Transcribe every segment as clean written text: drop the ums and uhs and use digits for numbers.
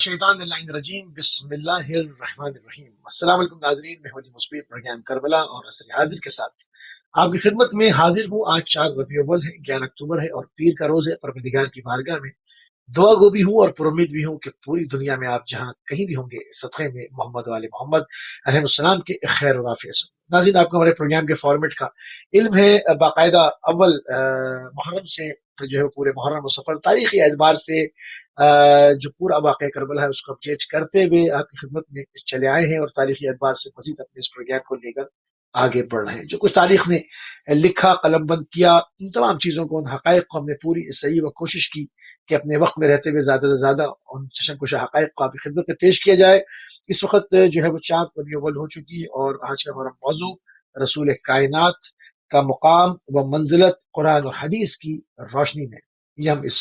شیطان اللہ الرجیم بسم اللہ الرحمن الرحیم۔ السلام علیکم ناظرین، میں ہوں مصبیح پروگرام کربلا اور عصر حاضر کے ساتھ آپ کی خدمت میں حاضر ہوں۔ آج 4 ربیع الاول ہے، 11 اکتوبر ہے اور پیر کا روز ہے۔ پروردگار کی بارگاہ میں دعا گو بھی ہوں اور پر امید بھی ہوں کہ پوری دنیا میں آپ جہاں کہیں بھی ہوں گے صدقے میں محمد و آل محمد علیہ السلام کے خیر و عافیت سے۔ ناظرین، آپ کو ہمارے پروگرام کے فارمیٹ کا علم ہے۔ باقاعدہ اول محرم سے جو ہے پورے محرم و سفر تاریخی اعتبار سے جو پورا واقعہ کربلا ہے اس کو اپڈیٹ کرتے ہوئے آپ کی خدمت میں چلے آئے ہیں، اور تاریخی اعتبار سے مزید اپنے اس پروگرام کو لے کر آگے بڑھ رہے ہیں۔ جو کچھ تاریخ نے لکھا، قلم بند کیا، ان تمام چیزوں کو، ان حقائق کو ہم نے پوری صحیح و کوشش کی کہ اپنے وقت میں رہتے ہوئے زیادہ سے زیادہ ان چشم کشا حقائق کو آپ کی خدمت میں پیش کیا جائے۔ اس وقت جو ہے وہ 4 ربیع الاول ہو چکی، اور آج کا ہمارا موضوع رسول کائنات کا مقام و منزلت قرآن اور حدیث کی روشنی میں۔ یہ ہم اس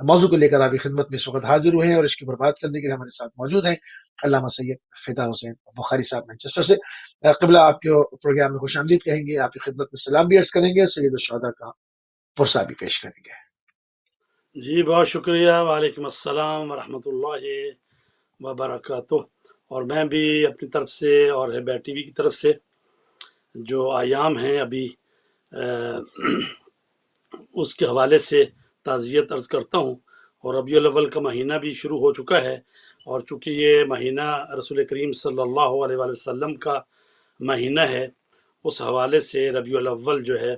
موضوع کو لے کر آپ کی خدمت میں اس وقت حاضر ہوئے ہیں، اور اس کی بات کرنے کے لیے ہمارے ساتھ موجود ہیں علامہ سید فدا حسین بخاری صاحب مانچسٹر سے۔ قبلہ آپ کے پروگرام میں خوش آمدید کہیں گے، آپ کی خدمت میں سلام بھی عرض کریں گے، سید الشہداء کا پرسہ بھی پیش کریں گے۔ جی بہت شکریہ، وعلیکم السلام ورحمۃ اللہ وبرکاتہ۔ اور میں بھی اپنی طرف سے اور ہیبا ٹی وی کی طرف سے جو ایام ہیں ابھی اس کے حوالے سے تعزیت عرض کرتا ہوں۔ اور ربیع الاول کا مہینہ بھی شروع ہو چکا ہے، اور چونکہ یہ مہینہ رسول کریم صلی اللہ علیہ وآلہ وسلم کا مہینہ ہے، اس حوالے سے ربیع الاول جو ہے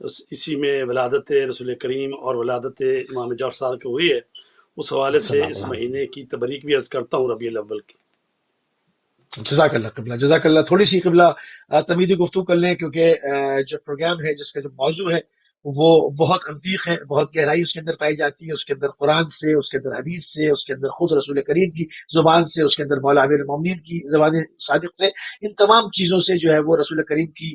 اسی میں ولادت رسول کریم اور ولادت امام جعفر صادق کی ہوئی ہے، اس حوالے سے اس مہینے کی تبریک بھی عرض کرتا ہوں ربیع الاول کی۔ جزاک اللہ قبلہ، جزاک اللہ۔ تھوڑی سی قبلہ تمیدی گفتگو کر لیں، کیونکہ جو پروگرام ہے، جس کا جو موضوع ہے وہ بہت عمیق ہے، بہت گہرائی اس کے اندر پائی جاتی ہے۔ اس کے اندر قرآن سے، اس کے اندر حدیث سے، اس کے اندر خود رسول کریم کی زبان سے، اس کے اندر مولا امیر المومنین کی زبان صادق سے، ان تمام چیزوں سے جو ہے وہ رسول کریم کی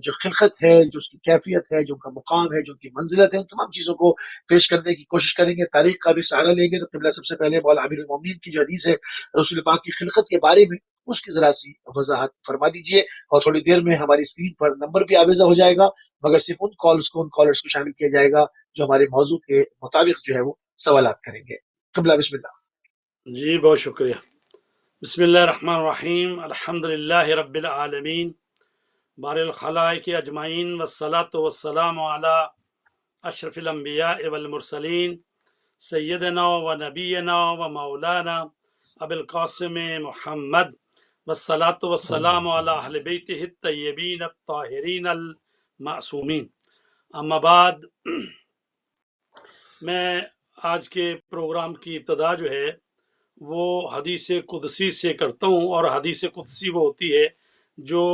جو خلقت ہے، جو اس کی کیفیت ہے، جو ان کا مقام ہے، جو ان کی منزلت ہے، ان تمام چیزوں کو پیش کرنے کی کوشش کریں گے۔ تاریخ کا بھی سہارا لیں گے۔ تو قبلہ سب سے پہلے مولا امیر المومنین کی جو حدیث ہے رسول پاک کی خلقت کے بارے میں، اس کی ذرا سی وضاحت فرما دیجئے، اور تھوڑی دیر میں ہماری اسکرین پر نمبر بھی آویزہ ہو جائے گا، مگر صرف ان کالرز کو شامل کیا جائے گا جو ہمارے موضوع کے مطابق جو ہے وہ سوالات کریں گے۔ قبلہ بسم اللہ۔ جی بہت شکریہ۔ بسم اللہ الرحمن الرحیم، الحمدللہ رب العالمین، بار الخلائق اجمعین، والصلاة والسلام علی اشرف الانبیاء والمرسلین، سیدنا و نبینا و مولانا ابی القاسم محمد، والصلاة والسلام علی اہل بیتہ الطیبین الطاہرین المعصومین۔ اما بعد، میں آج کے پروگرام کی ابتدا جو ہے وہ حدیث قدسی سے کرتا ہوں، اور حدیث قدسی وہ ہوتی ہے جو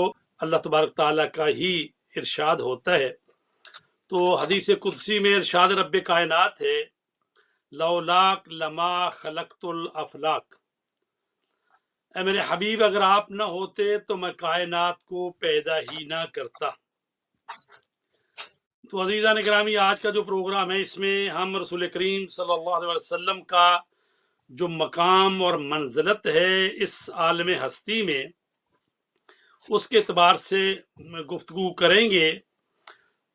اللہ تبارک تعالیٰ کا ہی ارشاد ہوتا ہے۔ تو حدیث قدسی میں ارشاد رب کائنات ہے، لولاک لما خلقت الافلاک، اے میرے حبیب اگر آپ نہ ہوتے تو میں کائنات کو پیدا ہی نہ کرتا۔ تو عزیزان گرامی، آج کا جو پروگرام ہے اس میں ہم رسول کریم صلی اللہ علیہ وسلم کا جو مقام اور منزلت ہے اس عالم ہستی میں، اس کے اعتبار سے گفتگو کریں گے۔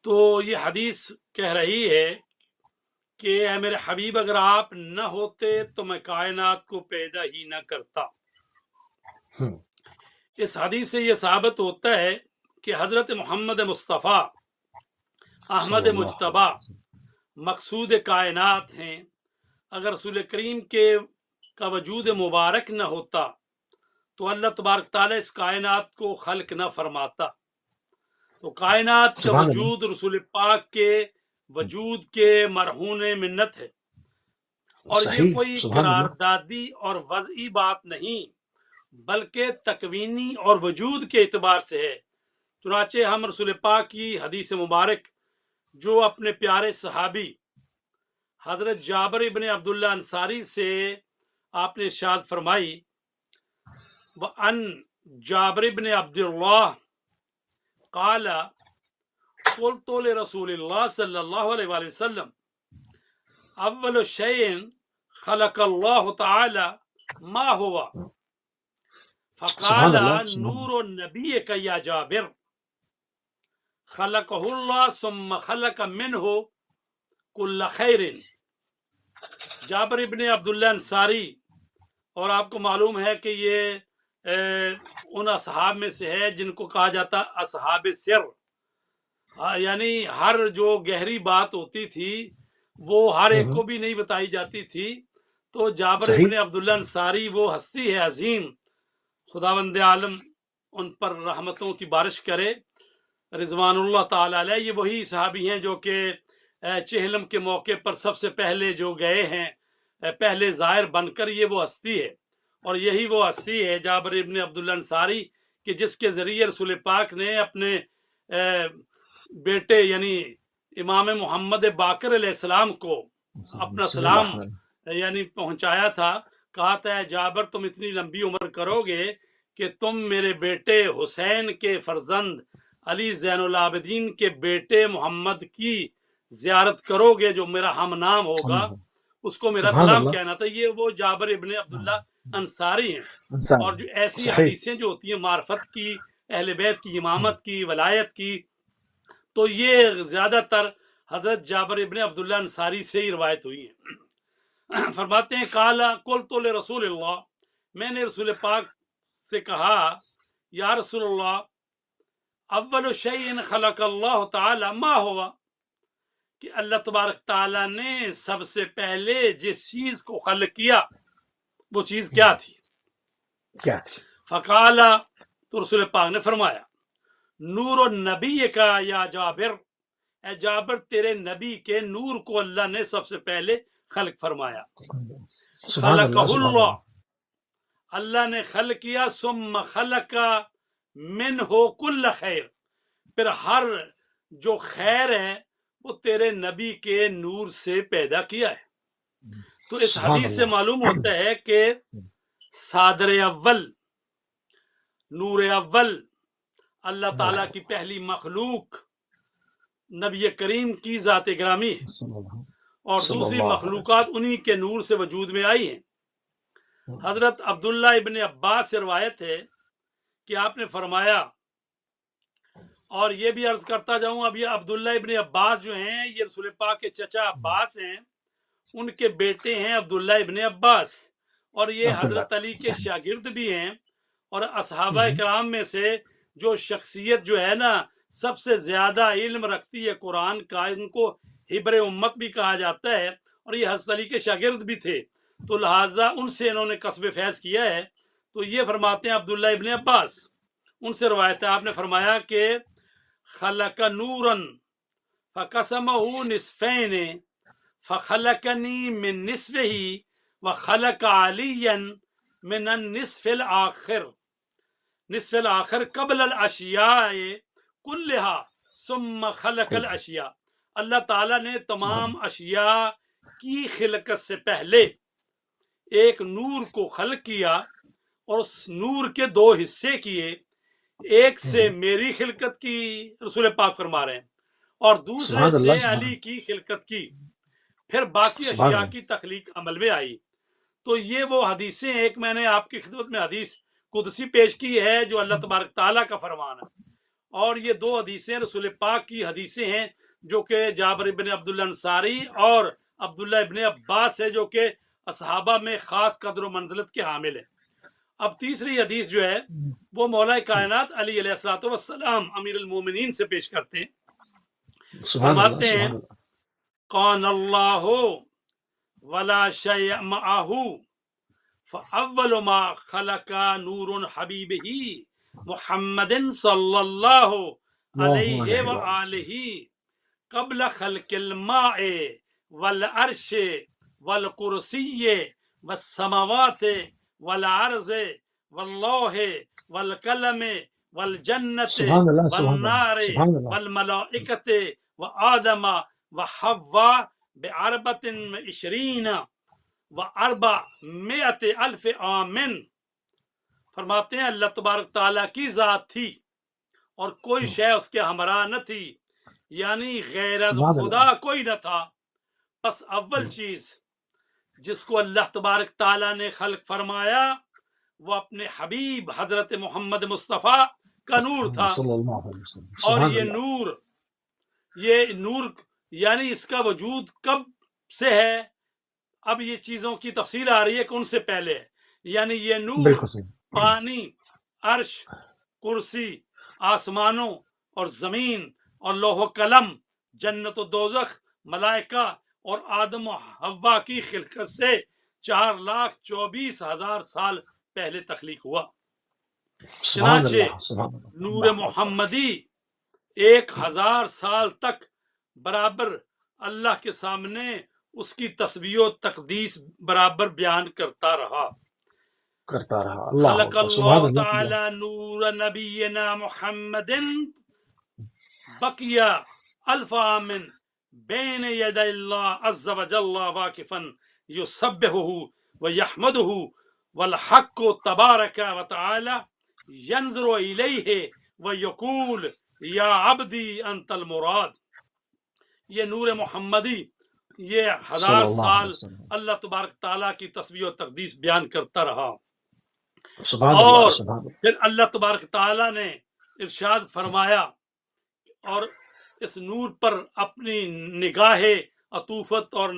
تو یہ حدیث کہہ رہی ہے کہ اے میرے حبیب اگر آپ نہ ہوتے تو میں کائنات کو پیدا ہی نہ کرتا۔ اس حدیث سے یہ ثابت ہوتا ہے کہ حضرت محمد مصطفیٰ احمد مجتبی مقصود کائنات ہیں۔ اگر رسول کریم کا وجود مبارک نہ ہوتا تو اللہ تبارک تعالیٰ اس کائنات کو خلق نہ فرماتا۔ تو کائنات کا وجود رسول پاک کے وجود کے مرہون منت ہے، اور یہ کوئی قراردادی اور وضعی بات نہیں، بلکہ تکوینی اور وجود کے اعتبار سے ہے۔ چنانچہ ہم رسول پاک کی حدیث مبارک جو اپنے پیارے صحابی حضرت جابر ابن عبداللہ انصاری سے آپ نے ارشاد فرمائی، وَأَنْ جابر ابن عبداللہ قال قلت لرسول اللہ صلی اللہ علیہ وآلہ وسلم اول شیء خلق اللہ تعالی ما ہوا، فقال نور النبی کا یا جابر، خلقہ اللہ ثم خلق منہ کل خیر۔ جابر ابن عبداللہ انصاری اور آپ کو معلوم ہے کہ یہ ان اصحاب میں سے ہے جن کو کہا جاتا اصحاب سر، یعنی ہر جو گہری بات ہوتی تھی وہ ہر ایک کو بھی نہیں بتائی جاتی تھی. تو جابر ابن صحیح. عبداللہ انصاری وہ ہستی ہے عظیم، خداوند عالم ان پر رحمتوں کی بارش کرے رضوان اللہ تعالی علیہ. یہ وہی صحابی ہیں جو کہ چہلم کے موقع پر سب سے پہلے جو گئے ہیں، پہلے زائر بن کر. یہ وہ ہستی ہے، اور یہی وہ ہستی ہے جابر ابن عبداللہ انصاری کہ جس کے ذریعے رسول پاک نے اپنے بیٹے یعنی امام محمد باقر علیہ السلام کو اپنا صلی سلام اللہ علیہ. یعنی پہنچایا تھا. کہا تھا جابر تم اتنی لمبی عمر کرو گے کہ تم میرے بیٹے حسین کے فرزند علی زین العابدین کے بیٹے محمد کی زیارت کرو گے، جو میرا ہم نام ہوگا اس کو میرا سبحان سلام اللہ. کہنا تھا. یہ وہ جابر ابن عبداللہ انصاری ہیں. انصاری. اور جو ایسی صحیح. حدیثیں جو ہوتی ہیں معرفت کی، اہل بیت کی امامت کی، ولایت کی، تو یہ زیادہ تر حضرت جابر ابن عبداللہ انصاری سے ہی روایت ہوئی ہیں. فرماتے ہیں قالا قلت لرسول اللہ، میں نے رسول پاک سے کہا یا رسول اللہ اول شیء خلق اللہ تعالی ما ہوا، کہ اللہ تبارک تعالیٰ نے سب سے پہلے جس چیز کو خلق کیا وہ چیز کیا تھی؟ کیا تھی؟ فقالا، تو رسول پاک نے فرمایا نور النبی کا یا جابر، اے جابر تیرے نبی کے نور کو اللہ نے سب سے پہلے خلق فرمایا. سبحان اللہ. خلقہ سبحان اللہ، اللہ. اللہ نے خلق کیا. ثم خلق منہ کل خیر، پھر ہر جو خیر ہے وہ تیرے نبی کے نور سے پیدا کیا ہے. تو اس سبحان حدیث سے اللہ. معلوم ہوتا ہے کہ صادر اول، نور اول، اللہ تعالیٰ کی پہلی مخلوق نبی کریم کی ذات گرامی ہے، اور صلی دوسری اللہ علیہ مخلوقات انہی کے نور سے وجود میں آئی ہیں. حضرت عبداللہ ابن عباس سے روایت ہے کہ آپ نے فرمایا، اور یہ بھی عرض کرتا جاؤں، اب یہ عبداللہ ابن عباس جو ہیں یہ رسول پاک کے چچا عباس ہیں، ان کے بیٹے ہیں عبداللہ ابن عباس، اور یہ عبداللہ. حضرت علی کے شاگرد بھی ہیں. اور اصحابہ کرام میں سے جو شخصیت جو ہے نا سب سے زیادہ علم رکھتی ہے قرآن کا، ان کو حبر امت بھی کہا جاتا ہے، اور یہ حضرت علی کے شاگرد بھی تھے، تو لہٰذا ان سے انہوں نے کسب فیض کیا ہے. تو یہ فرماتے ہیں عبداللہ ابن عباس، ان سے روایت ہے، آپ نے فرمایا کہ خلق نورا فقسمہ نصفین فخلقنی من نصفہ وخلق علیا من النصف الآخر، نصف الآخر قبل الاشیاء کلہا ثم خلق الاشیاء. اللہ تعالیٰ نے تمام اشیاء کی خلقت سے پہلے ایک نور کو خلق کیا، اور اس نور کے دو حصے کیے، ایک سے میری خلقت کی، رسول پاک فرما رہے ہیں، اور دوسرے سبحان سے اللہ. علی کی خلقت کی، پھر باقی سبحان اشیاء اللہ. کی تخلیق عمل میں آئی. تو یہ وہ حدیثیں، ایک میں نے آپ کی خدمت میں حدیث قدسی پیش کی ہے جو اللہ تبارک تعالیٰ کا فرمان ہے، اور یہ دو حدیثیں رسول پاک کی حدیثیں ہیں جو کہ جابر ابن عبداللہ انصاری اور عبداللہ ابن عباس ہے جو کہ اصحابہ میں خاص قدر و منزلت کے حامل ہیں. اب تیسری حدیث جو ہے وہ مولا کائنات علی علیہ الصلوۃ والسلام امیر المومنین سے پیش کرتے ہیں. سبحان اللہ. فرماتے ہیں سبحان اللہ. قان اللہ ولا شیء معہ فاول ما خلق نور حبیبہ محمد صلی اللہ علیہ وآلہ قبل خلق الماء والعرش والکرسی والسماوات والارض واللوح والقلم والجنت سبحان اللہ. سبحان اللہ. والنار سبحان اللہ. والملائکۃ وآدم وحوا باربعۃ وعشرین و400 الف عام. فرماتے ہیں اللہ تبارک تعالیٰ کی ذات تھی اور کوئی شے اس کے ہمراہ نہ تھی، یعنی غیر از سبحان خدا اللہ. کوئی نہ تھا. بس اول چیز جس کو اللہ تبارک تعالیٰ نے خلق فرمایا وہ اپنے حبیب حضرت محمد مصطفیٰ کا نور تھا. صلی اللہ علیہ وسلم. اور سبحان یہ اللہ. نور یعنی اس کا وجود کب سے ہے؟ اب یہ چیزوں کی تفصیل آ رہی ہے کہ ان سے پہلے ہے، یعنی یہ نور بالکل صحیح. پانی، عرش، کرسی، آسمانوں اور زمین اور لوح و قلم، جنت و دوزخ، ملائکہ اور آدم و حوا کی خلقت سے 4,24,000 سال پہلے تخلیق ہوا. سبحان چنانچہ اللہ، سبحان اللہ، نور اللہ اکبر. محمدی 1,000 سال تک برابر اللہ کے سامنے اس کی تسبیح و تقدیس برابر بیان کرتا رہا. کرتا رہا. اللہ خلق اکبر، سبحان اللہ اللہ. تعالی نور نبینا محمد بقیہ الف عام بین ید اللہ عز وجل واقفا یسبحہ ویحمدہ والحق تبارک وتعالی ینظر الیہ ویقول یا عبدی انت المراد. یہ نور محمدی یہ صلی 1,000 اللہ علیہ سال وسلم. اللہ تبارک تعالیٰ کی تسبیح و تقدیس بیان کرتا رہا. سبحان اللہ، اور سبحان اللہ. پھر اللہ تبارک تعالیٰ نے ارشاد فرمایا اور اس نور پر اپنی نگاہ عطوفت اور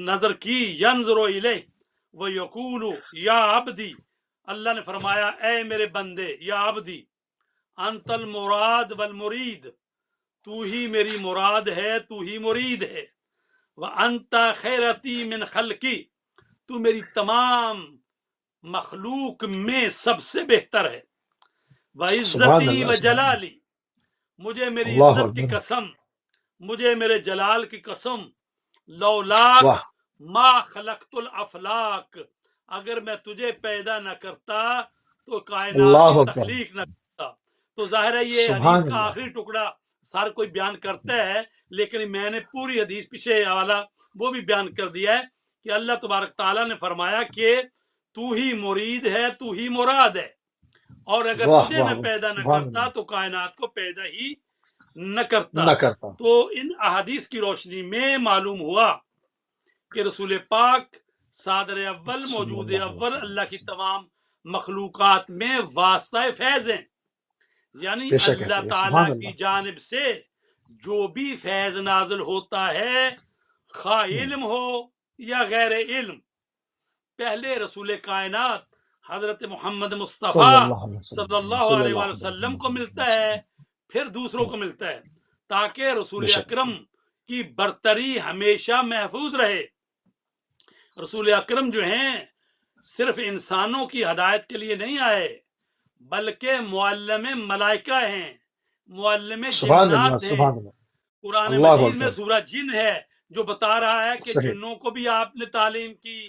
نظر کی. ینظر الیہ ویقول یا عبدی، اللہ نے فرمایا اے میرے بندے، یا عبدی انت المراد والمرید، تو ہی میری مراد ہے، تو ہی مرید ہے. وانت خیرتی من خلقی، تو میری تمام مخلوق میں سب سے بہتر ہے. سبحان وعزتی اللہ، و سبحان اللہ. جلالی، مجھے میری اللہ عزت کی اکبر. قسم، مجھے میرے جلال کی قسم، لولاک واہ. ما خلقت الافلاق، اگر میں تجھے پیدا نہ کرتا تو کائنات کی اللہ اکبر. تخلیق نہ کرتا. تو ظاہر ہے یہ حدیث سبحان کا اللہ. آخری ٹکڑا سر کوئی بیان کرتا ہے، لیکن میں نے پوری حدیث پیچھے والا وہ بھی بیان کر دیا ہے کہ اللہ تبارک تعالیٰ نے فرمایا کہ تو ہی مرید ہے، تو ہی مراد ہے، اور اگر واہ تجھے واہ میں واہ. پیدا نہ سبحان کرتا اللہ. تو کائنات کو پیدا ہی نہ کرتا. نہ کرتا. تو ان احادیث کی روشنی میں معلوم ہوا کہ رسول پاک صادر اول، صلی موجود اللہ علیہ اول، وسلم. اللہ کی تمام مخلوقات میں واسطہ فیض ہیں. یعنی بے شک اللہ ایسے ہے. تعالی سبحان اللہ. کی جانب سے جو بھی فیض نازل ہوتا ہے، خواہ علم ہو یا غیر علم، پہلے رسول کائنات حضرت محمد صلی مصطفیٰ اللہ علیہ صلی وسلم. اللہ صلی علیہ اللہ وآلہ علیہ وسلم کو ملتا ہے، پھر دوسروں کو ملتا ہے، تاکہ بے رسول شک. اکرم کی برتری ہمیشہ محفوظ رہے. رسول اکرم جو ہیں صرف انسانوں کی ہدایت کے لیے نہیں آئے، بلکہ معلم ملائکہ ہیں، معلم سبحان اللہ، جنات ہیں. سبحان اللہ. قرآن اللہ مجید میں اکبر. سورہ جن ہے جو بتا رہا ہے کہ صحیح. جنوں کو بھی آپ نے تعلیم کی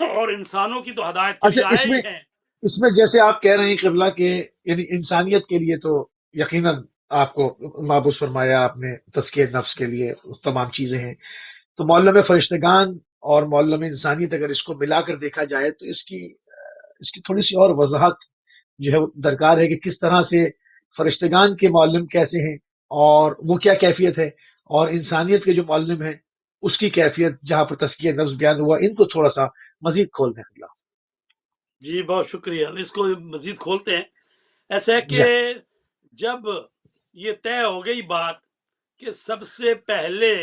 اور انسانوں کی تو ہدایت کے اچھا، لیے آئے ہی ہیں. اس میں جیسے آپ کہہ رہے ہیں قبلہ کہ یعنی انسانیت کے لیے تو یقیناً آپ کو مابوس فرمایا آپ نے، تزکیہ نفس کے لیے تمام چیزیں ہیں. تو معلم فرشتگان اور معلم انسانیت اگر اس کو ملا کر دیکھا جائے تو اس کی تھوڑی سی اور وضاحت جو ہے درکار ہے کہ کس طرح سے فرشتگان کے معلم کیسے ہیں اور وہ کیا کیفیت ہے، اور انسانیت کے جو معلم ہیں اس کی کیفیت جہاں پر تزکیہ نفس بیان ہوا، ان کو تھوڑا سا مزید کھول دیں. جی بہت شکریہ، اس کو مزید کھولتے ہیں. ایسا ہے کہ جب یہ طے ہو گئی بات کہ سب سے پہلے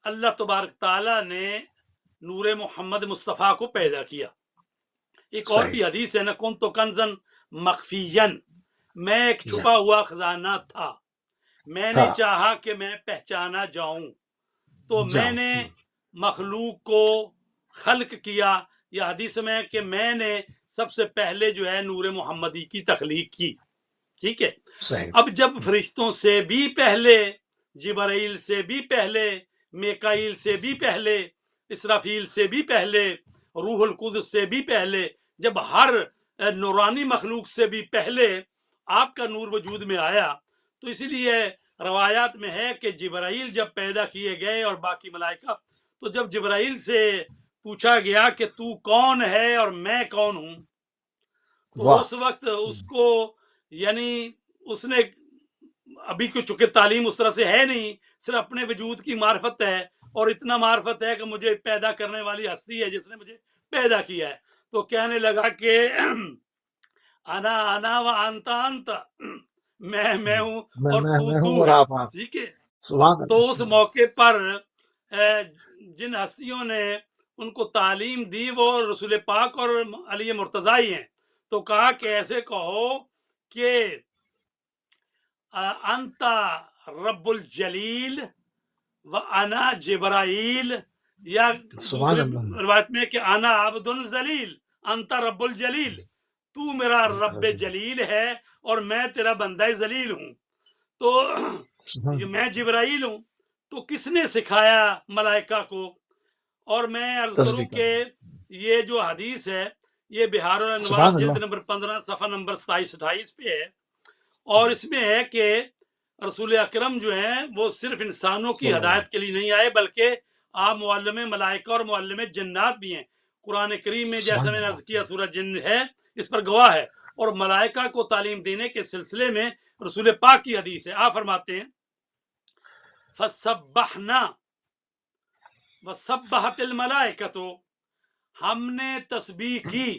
اللہ تبارک تعالیٰ نے نور محمد مصطفیٰ کو پیدا کیا. ایک اور بھی حدیث ہے نا، کن تو کنزن مخفین، میں ایک چھپا ہوا خزانہ تھا، میں نے چاہا کہ میں پہچانا جاؤں تو میں نے مخلوق کو خلق کیا. یہ حدیث میں کہ میں نے سب سے پہلے جو ہے نور محمدی کی تخلیق کی. ٹھیک ہے. اب جب فرشتوں سے بھی پہلے، جبرائیل سے بھی پہلے، میکائیل سے بھی پہلے، اسرافیل سے بھی پہلے، روح القدس سے بھی پہلے، جب ہر نورانی مخلوق سے بھی پہلے آپ کا نور وجود میں آیا، تو اسی لیے روایات میں ہے کہ جبرائیل جب پیدا کیے گئے اور باقی ملائکہ، تو جب جبرائیل سے پوچھا گیا کہ تو کون ہے اور میں کون ہوں، تو اس وقت اس کو یعنی اس نے ابھی کو چونکہ تعلیم اس طرح سے ہے نہیں، صرف اپنے وجود کی معرفت ہے، اور اتنا معرفت ہے کہ مجھے پیدا کرنے والی ہستی ہے جس نے مجھے پیدا کیا ہے. تو کہنے لگا کہ انا و انتا انتا، میں ہوں اور تو ہے. ٹھیک ہے. تو اس موقع پر جن ہستیوں نے ان کو تعلیم دی وہ رسول پاک اور علی مرتضی ہیں، تو کہا کہ ایسے کہو کہ انت رب الجلیل و انا جبرائیل، یا سبحان دوسری اللہ، روایت میں کہ انا عبد الجلیل انت رب الجلیل، تو میرا رب جلیل ہے اور میں تیرا بندہ ذلیل ہوں۔ تو یہ میں جبرائیل ہوں، تو کس نے سکھایا ملائکہ کو؟ اور میں عرض کروں کہ یہ جو حدیث ہے یہ بہار الانوار جلد نمبر 15 صفحہ نمبر 27-28 پہ ہے، اور اس میں ہے کہ رسول اکرم جو ہیں وہ صرف انسانوں کی ہدایت کے لیے نہیں آئے بلکہ آپ معلم ملائکہ اور معلم جنات بھی ہیں۔ قرآن کریم میں جیسا میں نے عرض کیا سورہ جن ہے اس پر گواہ ہے، اور ملائکہ کو تعلیم دینے کے سلسلے میں رسول پاک کی حدیث ہے، آپ فرماتے ہیں فَسَبَّحْنَا وَسَبَّحَتِ الْمَلَائِكَةُ، ہم نے تسبیح کی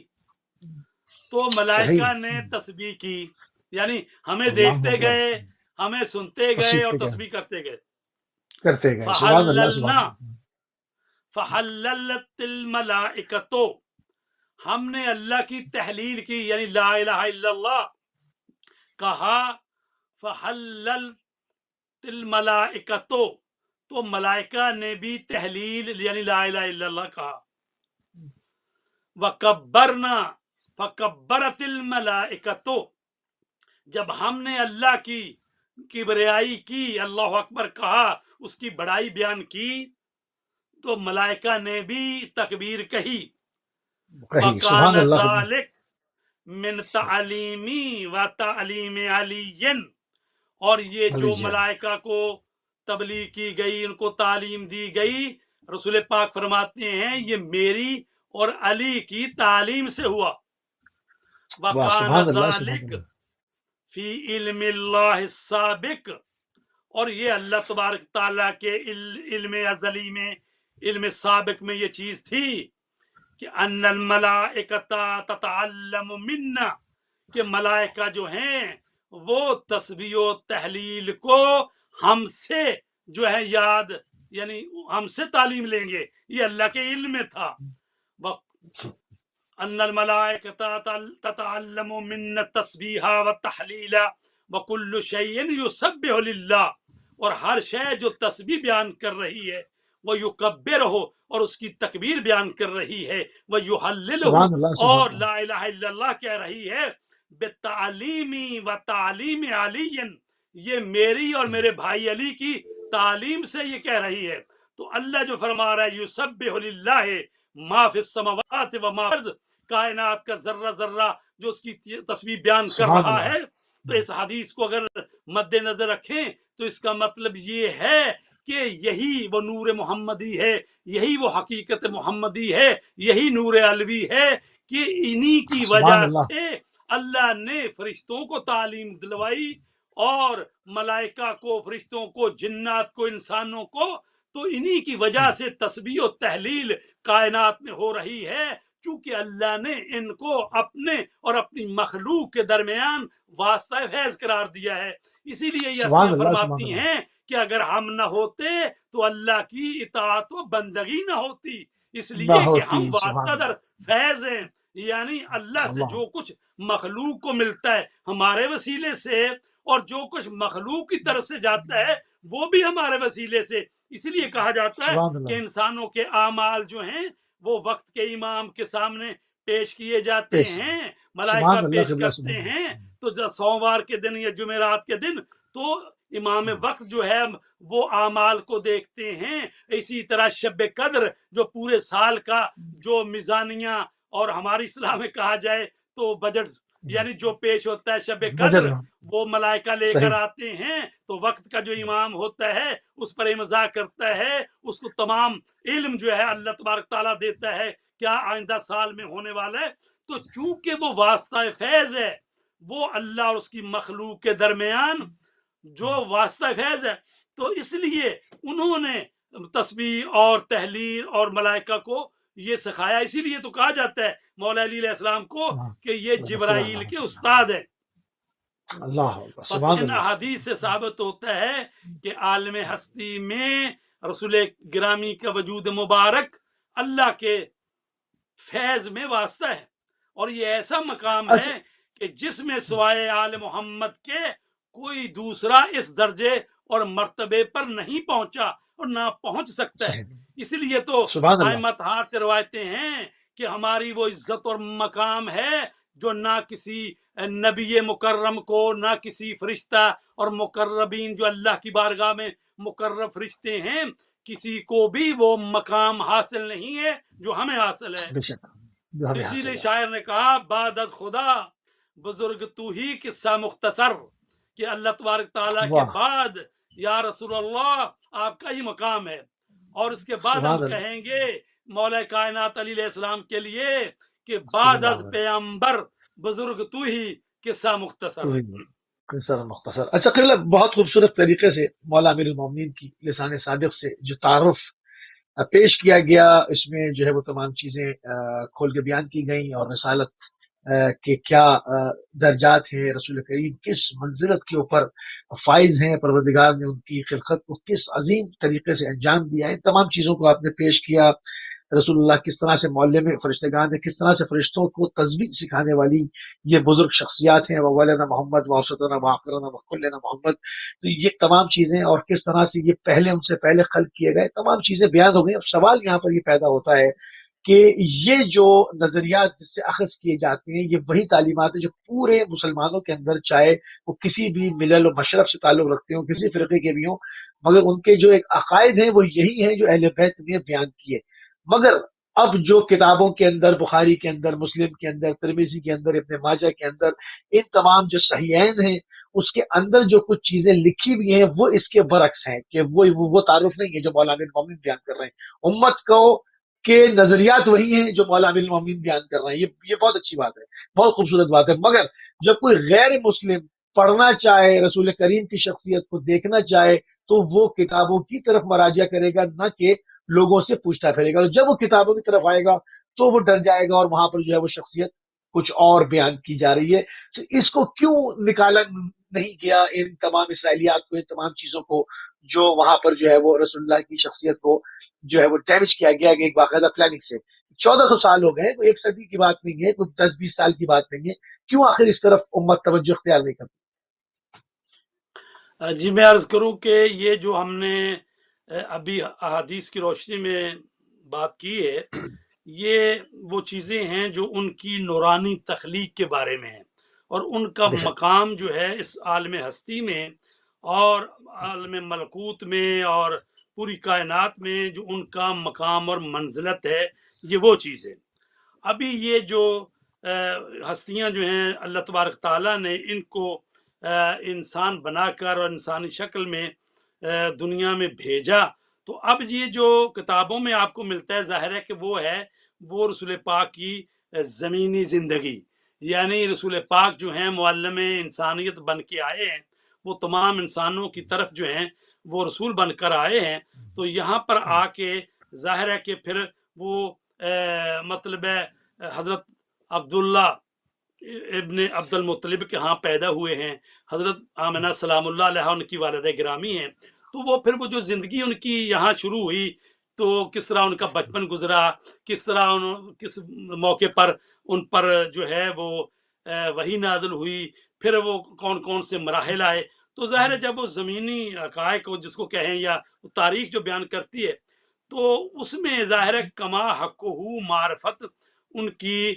تو ملائکہ نے تسبیح کی، یعنی ہمیں دیکھتے گئے، ہمیں سنتے گئے اور تسبیح کرتے گئے۔ فَحَلَّلْنَا فَحَلَّلَتِ الْمَلَائِكَةُ، ہم نے اللہ کی تحلیل کی، یعنی لا الہ الا اللہ کہا، فَحَلَّلَتِ الْمَلَائِكَةُ، تو ملائکہ نے بھی تحلیل یعنی لا الہ الا اللہ کہا۔ وَكَبَّرْنَا فَكَبَّرَتِ الْمَلَائِكَةُ، جب ہم نے اللہ کی کبریائی کی، اللہ اکبر کہا، اس کی بڑائی بیان کی، تو ملائکہ نے بھی تکبیر کہی۔ وَكَانَ ذَلِكَ مِن تعلیمی و تعلیم علی، اور یہ جو ملائکہ کو تبلیغ کی گئی، ان کو تعلیم دی گئی، رسول پاک فرماتے ہیں یہ میری اور علی کی تعلیم سے ہوا۔ وَكَانَ ذَلِكَ فی علم اللہ السابق، اور یہ اللہ تبارک تعالیٰ کے علم ازلی میں، علم سابق میں یہ چیز تھی کہ ان الملائکۃ تتعلم منا، کہ ملائکہ جو ہیں وہ تسبیح و تحلیل کو ہم سے جو ہے یاد، یعنی ہم سے تعلیم لیں گے، یہ اللہ کے علم میں تھا۔ ان الملائکۃ تتعلم منا التسبیح والتحلیل وکل شیء یسبح للہ، اور ہر شے جو تسبیح بیان کر رہی ہے وہ یکبر ہو، اور اس کی تکبیر بیان کر رہی ہے، وہ یحلل ہو، اور لا الہ الا اللہ کہہ رہی ہے، بتعلیمی و تعلیم علی، یہ میری اور میرے بھائی علی کی تعلیم سے یہ کہہ رہی ہے۔ تو اللہ جو فرما رہا ہے یسبح للہ ما فی السماوات و ما فی الارض، کائنات کا ذرہ ذرہ جو اس کی تسبیح بیان کر رہا ہے، تو اس حدیث کو اگر مد نظر رکھیں تو اس کا مطلب یہ ہے کہ یہی وہ نور محمدی ہے، یہی وہ حقیقت محمدی ہے، یہی نور علوی ہے، کہ انہی کی وجہ سے اللہ نے فرشتوں کو تعلیم دلوائی، اور ملائکہ کو، فرشتوں کو، جنات کو، انسانوں کو، تو انہی کی وجہ سے تسبیح و تحلیل کائنات میں ہو رہی ہے، چونکہ اللہ نے ان کو اپنے اور اپنی مخلوق کے درمیان واسطہ فیض قرار دیا ہے۔ اسی لیے یہ فرماتی ہیں کہ اگر ہم نہ ہوتے تو اللہ کی اطاعت و بندگی نہ ہوتی، اس لیے کہ ہم واسطہ در فیض ہیں، یعنی اللہ سے جو کچھ مخلوق کو ملتا ہے ہمارے وسیلے سے، اور جو کچھ مخلوق کی طرف سے جاتا ہے وہ بھی ہمارے وسیلے سے۔ اس لیے کہا جاتا ہے کہ انسانوں کے اعمال جو ہیں وہ وقت کے امام کے سامنے پیش کیے جاتے ہیں، ملائکہ پیش کرتے ہیں، تو سوموار کے دن یا جمعرات کے دن تو امام وقت جو ہے وہ اعمال کو دیکھتے ہیں۔ اسی طرح شب قدر جو پورے سال کا جو میزانیہ اور ہماری اصطلاح میں کہا جائے تو بجٹ، یعنی جو پیش ہوتا ہے شب قدر، وہ ملائکہ لے کر آتے ہیں، تو وقت کا جو امام ہوتا ہے اس پر امضا کرتا ہے، اس کو تمام علم جو ہے اللہ تبارک تعالیٰ دیتا ہے کیا آئندہ سال میں ہونے والا ہے۔ تو چونکہ وہ واسطہ فیض ہے، وہ اللہ اور اس کی مخلوق کے درمیان جو واسطہ فیض ہے، تو اس لیے انہوں نے تسبیح اور تحلیل اور ملائکہ کو یہ سکھایا۔ اسی لیے تو کہا جاتا ہے مولا علی علیہ السلام کو کہ یہ جبرائیل کے استاد ہیں۔ پس ان احادیث سے ثابت ہوتا ہے کہ عالم ہستی میں رسول گرامی کا وجود مبارک اللہ کے فیض میں واسطہ ہے، اور یہ ایسا مقام اچھا ہے کہ جس میں سوائے آل محمد کے کوئی دوسرا اس درجے اور مرتبے پر نہیں پہنچا اور نہ پہنچ سکتا ہے۔ صحیح، اسی لیے تو سبحان اللہ، ائمہ اطہار سے روایتیں ہیں کہ ہماری وہ عزت اور مقام ہے جو نہ کسی نبی مکرم کو، نہ کسی فرشتہ اور مقربین جو اللہ کی بارگاہ میں مقرب فرشتے ہیں، کسی کو بھی وہ مقام حاصل نہیں ہے جو ہمیں حاصل ہے۔ بے شک جو ہمیں اسی لیے حاصل ہے۔ شاعر نے کہا بعد از خدا بزرگ تو ہی قصہ مختصر، کہ اللہ تبارک تعالیٰ کے واہ، بعد یا رسول اللہ آپ کا ہی مقام ہے، اور اس کے بعد ہم سبحان اللہ، کہیں گے مولا کائنات علیہ السلام کے لیے کہ صلی بعد اللہ از علیہ پیغمبر بزرگ تو ہی قصہ مختصر۔ تو ہی سر مختصر۔ اچھا قبلہ، بہت خوبصورت طریقے سے مولا امیر المومنین کی لسان صادق سے جو تعارف پیش کیا گیا، اس میں جو ہے وہ تمام چیزیں کھول کے بیان کی گئیں، اور رسالت کے کیا درجات ہیں، رسول کریم کس منزلت کے اوپر فائز ہیں، پروردگار نے ان کی خلقت کو کس عظیم طریقے سے انجام دیا ہے، ان تمام چیزوں کو آپ نے پیش کیا۔ رسول اللہ کس طرح سے معلم فرشتگان ہیں، کس طرح سے فرشتوں کو تسبیح سکھانے والی یہ بزرگ شخصیات ہیں، وَوَلَدَ محمد وَأَوْسَطَنَا وَآخِرَنَا وَكُلَّنَا محمد، تو یہ تمام چیزیں، اور کس طرح سے یہ پہلے ان سے پہلے خلق کیے گئے، تمام چیزیں بیان ہو گئی۔ اب سوال یہاں پر یہ پیدا ہوتا ہے کہ یہ جو نظریات جس سے اخذ کیے جاتے ہیں، یہ وہی تعلیمات ہیں جو پورے مسلمانوں کے اندر، چاہے وہ کسی بھی ملل و مشرب سے تعلق رکھتے ہوں، کسی فرقے کے بھی ہوں، مگر ان کے جو ایک عقائد ہیں وہ یہی ہیں جو اہل بیت نے بیان کیے۔ مگر اب جو کتابوں کے اندر، بخاری کے اندر، مسلم کے اندر، ترمذی کے اندر، ابن ماجہ کے اندر، ان تمام جو صحیحین ہیں، اس کے اندر جو کچھ چیزیں لکھی بھی ہیں وہ اس کے برعکس ہیں، کہ وہ تعارف نہیں ہے جو مولانا امیر المومنین بیان کر رہے ہیں۔ امت کو کے نظریات وہی ہیں جو مولانا امیر المومنین بیان کر رہے ہیں۔ یہ بہت اچھی بات ہے، بہت خوبصورت بات ہے۔ مگر جب کوئی غیر مسلم پڑھنا چاہے، رسول کریم کی شخصیت کو دیکھنا چاہے، تو وہ کتابوں کی طرف مراجعہ کرے گا، نہ کہ لوگوں سے پوچھتا پھرے گا۔ جب وہ کتابوں کی طرف آئے گا تو وہ ڈر جائے گا، اور وہاں پر جو ہے وہ شخصیت کچھ اور بیان کی جا رہی ہے۔ تو اس کو کیوں نکالا نہیں گیا، ان تمام اسرائیلیات کو، ان تمام چیزوں کو جو وہاں پر جو ہے وہ رسول اللہ کی شخصیت کو جو ہے وہ ڈیمیج کیا گیا کہ ایک باقاعدہ پلاننگ سے 1400 سال ہو گئے، کوئی ایک صدی کی بات نہیں ہے، کوئی 10-20 سال کی بات نہیں ہے، کیوں آخر اس طرف امت توجہ اختیار نہیں کرتی؟ جی میں عرض کروں کہ یہ جو ہم نے ابھی احادیث کی روشنی میں بات کی ہے، یہ وہ چیزیں ہیں جو ان کی نورانی تخلیق کے بارے میں ہیں، اور ان کا بے شک، مقام جو ہے اس عالم ہستی میں اور عالم ملکوت میں اور پوری کائنات میں جو ان کا مقام اور منزلت ہے، یہ وہ چیز ہے۔ ابھی یہ جو ہستیاں جو ہیں اللہ تبارک تعالیٰ نے ان کو انسان بنا کر اور انسانی شکل میں دنیا میں بھیجا، تو اب یہ جو کتابوں میں آپ کو ملتا ہے، ظاہر ہے کہ وہ رسول پاک کی زمینی زندگی، یعنی رسول پاک جو ہیں معلم انسانیت بن کے آئے ہیں، وہ تمام انسانوں کی طرف جو ہیں وہ رسول بن کر آئے ہیں۔ تو یہاں پر آ کے ظاہر ہے کہ پھر وہ مطلب ہے حضرت عبداللہ ابن عبد المطلب کے ہاں پیدا ہوئے ہیں، حضرت آمنہ سلام اللہ علیہ ان کی والدہ گرامی ہیں، تو وہ پھر وہ جو زندگی ان کی یہاں شروع ہوئی، تو کس طرح ان کا بچپن گزرا، کس طرح کس موقع پر ان پر جو ہے وہ وحی نازل ہوئی، پھر وہ کون کون سے مراحل آئے، تو ظاہر ہے جب وہ زمینی حقائق جس کو کہیں یا تاریخ جو بیان کرتی ہے، تو اس میں ظاہر ہے کما حق ہو معرفت ان کی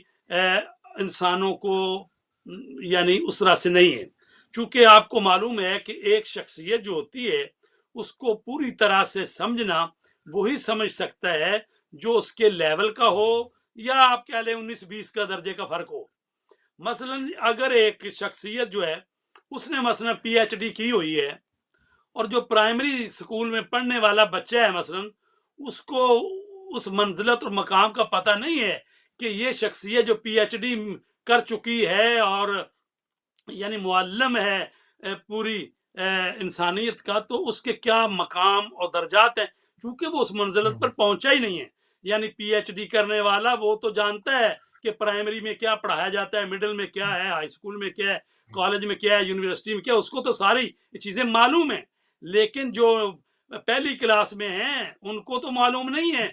انسانوں کو یعنی اس طرح سے نہیں ہے، چونکہ آپ کو معلوم ہے کہ ایک شخصیت جو ہوتی ہے اس کو پوری طرح سے سمجھنا وہی سمجھ سکتا ہے جو اس کے لیول کا ہو، یا آپ کہہ لیں 19-20 کا درجے کا فرق ہو۔ مثلا اگر ایک شخصیت جو ہے اس نے مثلا پی ایچ ڈی کی ہوئی ہے، اور جو پرائمری سکول میں پڑھنے والا بچہ ہے مثلا، اس کو اس منزلت اور مقام کا پتہ نہیں ہے کہ یہ شخصیت جو پی ایچ ڈی کر چکی ہے اور یعنی معلم ہے پوری انسانیت کا، تو اس کے کیا مقام اور درجات ہیں، کیونکہ وہ اس منزلت پر پہنچا ہی نہیں ہے۔ یعنی پی ایچ ڈی کرنے والا وہ تو جانتا ہے کہ پرائمری میں کیا پڑھایا جاتا ہے، مڈل میں کیا ہے، ہائی اسکول میں کیا ہے، کالج میں کیا ہے، یونیورسٹی میں کیا ہے، اس کو تو ساری چیزیں معلوم ہیں، لیکن جو پہلی کلاس میں ہیں ان کو تو معلوم نہیں ہے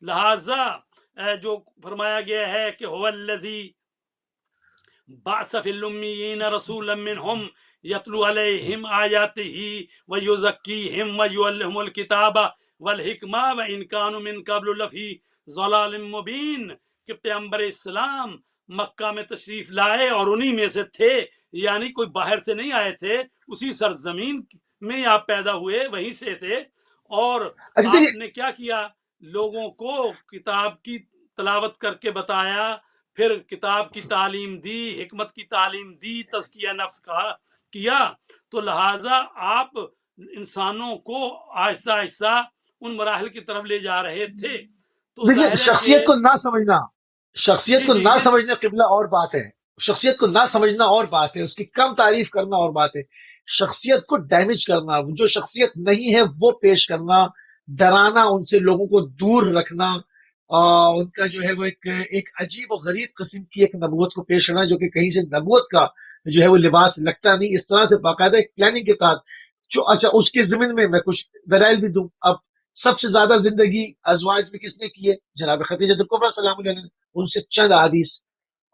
لہذا جو فرمایا گیا ہے کہ هو الذی بعث فی الامیین رسولا منہم یتلو علیہم آیاتہ ویزکیہم ویعلمہم الکتاب والحکمہ وان کانوا من قبل لفی ضلال مبین، کہ پیغمبر اسلام مکہ میں تشریف لائے اور انہی میں سے تھے، یعنی کوئی باہر سے نہیں آئے تھے، اسی سرزمین میں آپ پیدا ہوئے، وہیں سے تھے، اور اچھا آپ دیکھیے، نے کیا کیا، لوگوں کو کتاب کی تلاوت کر کے بتایا، پھر کتاب کی تعلیم دی، حکمت کی تعلیم دی، تزکیہ نفس کا کیا، تو لہٰذا آپ انسانوں کو آہستہ آہستہ ان مراحل کی طرف لے جا رہے تھے، تو دیکھیے ظاہر ہے کہ شخصیت کو نہ سمجھنا، شخصیت جی کو جی نہ یہ سمجھنا قبلہ اور بات ہے، شخصیت کو نہ سمجھنا اور بات ہے، اس کی کم تعریف کرنا اور بات ہے، شخصیت کو ڈیمیج کرنا، جو شخصیت نہیں ہے وہ پیش کرنا، ڈرانا، ان سے لوگوں کو دور رکھنا، ان کا جو ہے وہ ایک عجیب و غریب قسم کی ایک نبوت کو پیش کرنا جو کہ کہیں سے نبوت کا جو ہے وہ لباس لگتا نہیں، اس طرح سے باقاعدہ ایک پلاننگ کے تحت جو اچھا اس کے ضمن میں کچھ دلائل بھی دوں۔ اب سب سے زیادہ زندگی ازواج میں کس نے کی ہے؟ جناب خدیجہ کبریٰ سلام علیہ نے، ان سے چند حدیث،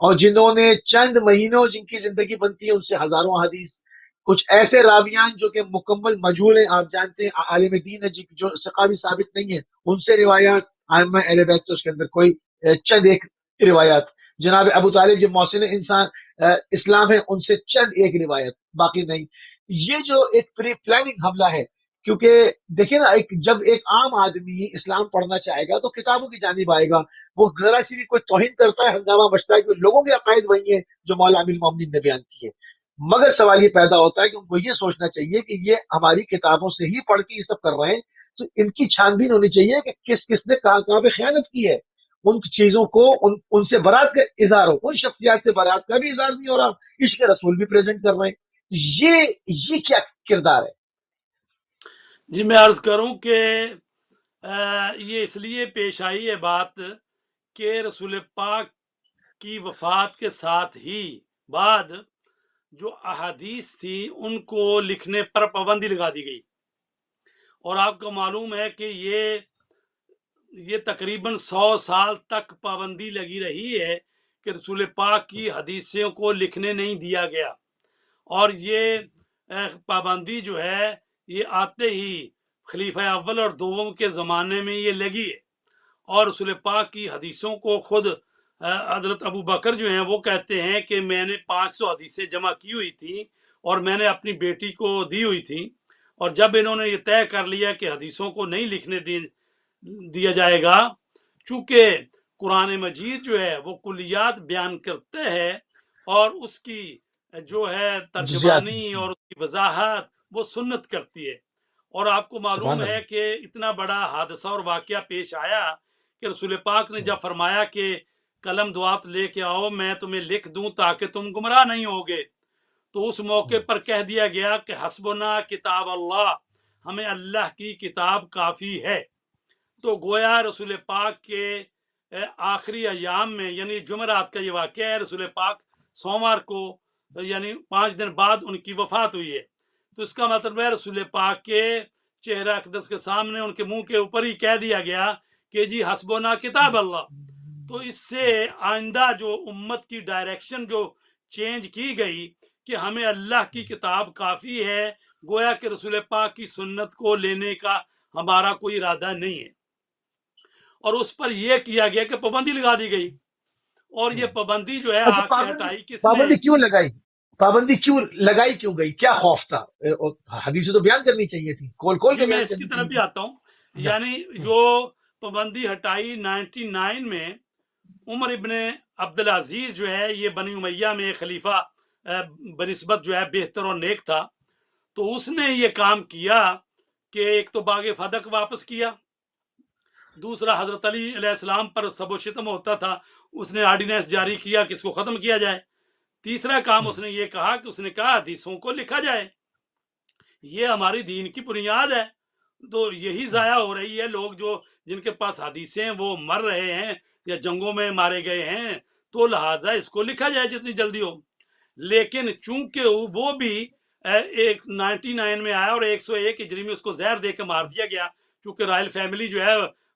اور جنہوں نے چند مہینوں جن کی زندگی بنتی ہے ان سے ہزاروں حدیث، کچھ ایسے راویان جو کہ مکمل مجہول ہیں، آپ جانتے ہیں عالم دین ہے جو ثقافی ثابت نہیں ہے، ان سے روایات ائمہ اہل بیت، تو اس کے اندر کوئی چند ایک روایات، جناب ابو طالب جو محسن انسان اسلام ہے ان سے چند ایک روایت، باقی نہیں۔ یہ جو ایک پری پلاننگ حملہ ہے، کیونکہ دیکھیں نا، جب ایک عام آدمی اسلام پڑھنا چاہے گا تو کتابوں کی جانب آئے گا، وہ ذرا سی بھی کوئی توہین کرتا ہے ہنگامہ مچتا ہے، کہ لوگوں کے عقائد وہی ہیں جو مولا امیر المومنین نے بیان کی ہے، مگر سوال یہ پیدا ہوتا ہے کہ ان کو یہ سوچنا چاہیے کہ یہ ہماری کتابوں سے ہی پڑھ کے یہ سب کر رہے ہیں، تو ان کی چھان بین ہونی چاہیے کہ کس کس نے کہاں کہاں پہ خیانت کی ہے، ان چیزوں کو ان سے برات کا اظہار ہو، ان شخصیات سے برات کا بھی اظہار نہیں ہو رہا، عشق رسول بھی پریزنٹ کر رہے ہیں، یہ کیا کردار ہے؟ جی میں عرض کروں کہ یہ اس لیے پیش آئی ہے بات کہ رسول پاک کی وفات کے ساتھ ہی بعد جو احادیث تھی ان کو لکھنے پر پابندی لگا دی گئی، اور آپ کو معلوم ہے کہ یہ تقریباً 100 سال تک پابندی لگی رہی ہے کہ رسول پاک کی حدیثوں کو لکھنے نہیں دیا گیا، اور یہ پابندی جو ہے یہ آتے ہی خلیفہ اول اور دوم کے زمانے میں یہ لگی ہے، اور رسول پاک کی حدیثوں کو خود حضرت ابو بکر جو ہیں وہ کہتے ہیں کہ میں نے 500 حدیثیں جمع کی ہوئی تھیں اور میں نے اپنی بیٹی کو دی ہوئی تھی، اور جب انہوں نے یہ طے کر لیا کہ حدیثوں کو نہیں لکھنے دیا جائے گا، چونکہ قرآن مجید جو ہے وہ کلیات بیان کرتے ہیں اور اس کی جو ہے جزیات ترجمانی اور اس کی وضاحت وہ سنت کرتی ہے، اور آپ کو معلوم سبحان ہے اللہ، کہ اتنا بڑا حادثہ اور واقعہ پیش آیا کہ رسول پاک نے جب فرمایا کہ قلم دعات لے کے آؤ میں تمہیں لکھ دوں تاکہ تم گمراہ نہیں ہوگے، تو اس موقع پر کہہ دیا گیا کہ حسبنا کتاب اللہ، ہمیں اللہ کی کتاب کافی ہے، تو گویا رسول پاک کے آخری ایام میں یعنی جمعرات کا یہ واقعہ ہے، رسول پاک سوموار کو یعنی 5 دن بعد ان کی وفات ہوئی ہے، تو اس کا مطلب ہے رسول پاک کے چہرہ اقدس کے سامنے ان کے منہ کے اوپر ہی کہہ دیا گیا کہ جی حسبنا کتاب اللہ، تو اس سے آئندہ جو امت کی ڈائریکشن جو چینج کی گئی کہ ہمیں اللہ کی کتاب کافی ہے، گویا کہ رسول پاک کی سنت کو لینے کا ہمارا کوئی ارادہ نہیں ہے، اور اس پر یہ کیا گیا کہ پابندی لگا دی گئی، اور یہ پابندی جو ہے اچھا آ کے ہٹائی کس نے؟ پابندی کیوں لگائی؟ پابندی کیوں لگائی کیوں گئی؟ کیا خوف تھا؟ حدیثیں تو بیان کرنی چاہیے تھی، کھول کھول جی کے میں بیان اس کی کرنی طرف چاہیے بھی تھی۔ آتا ہوں، جا یعنی جو پابندی ہٹائی 99 میں عمر ابن عبدالعزیز جو ہے یہ بنی امیہ میں خلیفہ بنسبت جو ہے بہتر اور نیک تھا، تو اس نے یہ کام کیا کہ ایک تو باغ فدق واپس کیا، دوسرا حضرت علی علیہ السلام پر سب و شتم ہوتا تھا، اس نے آرڈیننس جاری کیا کہ اس کو ختم کیا جائے، تیسرا کام اس نے یہ کہا کہ اس نے کہا حدیثوں کو لکھا جائے، یہ ہماری دین کی بنیاد ہے، تو یہی ضائع ہو رہی ہے، لوگ جو جن کے پاس حدیثیں وہ مر رہے ہیں یا جنگوں میں مارے گئے ہیں، تو لہٰذا اس کو لکھا جائے جتنی جلدی ہو، لیکن چونکہ وہ بھی 99 میں آیا اور 101 ہجری میں اس کو زہر دے کے مار دیا گیا، چونکہ رائل فیملی جو ہے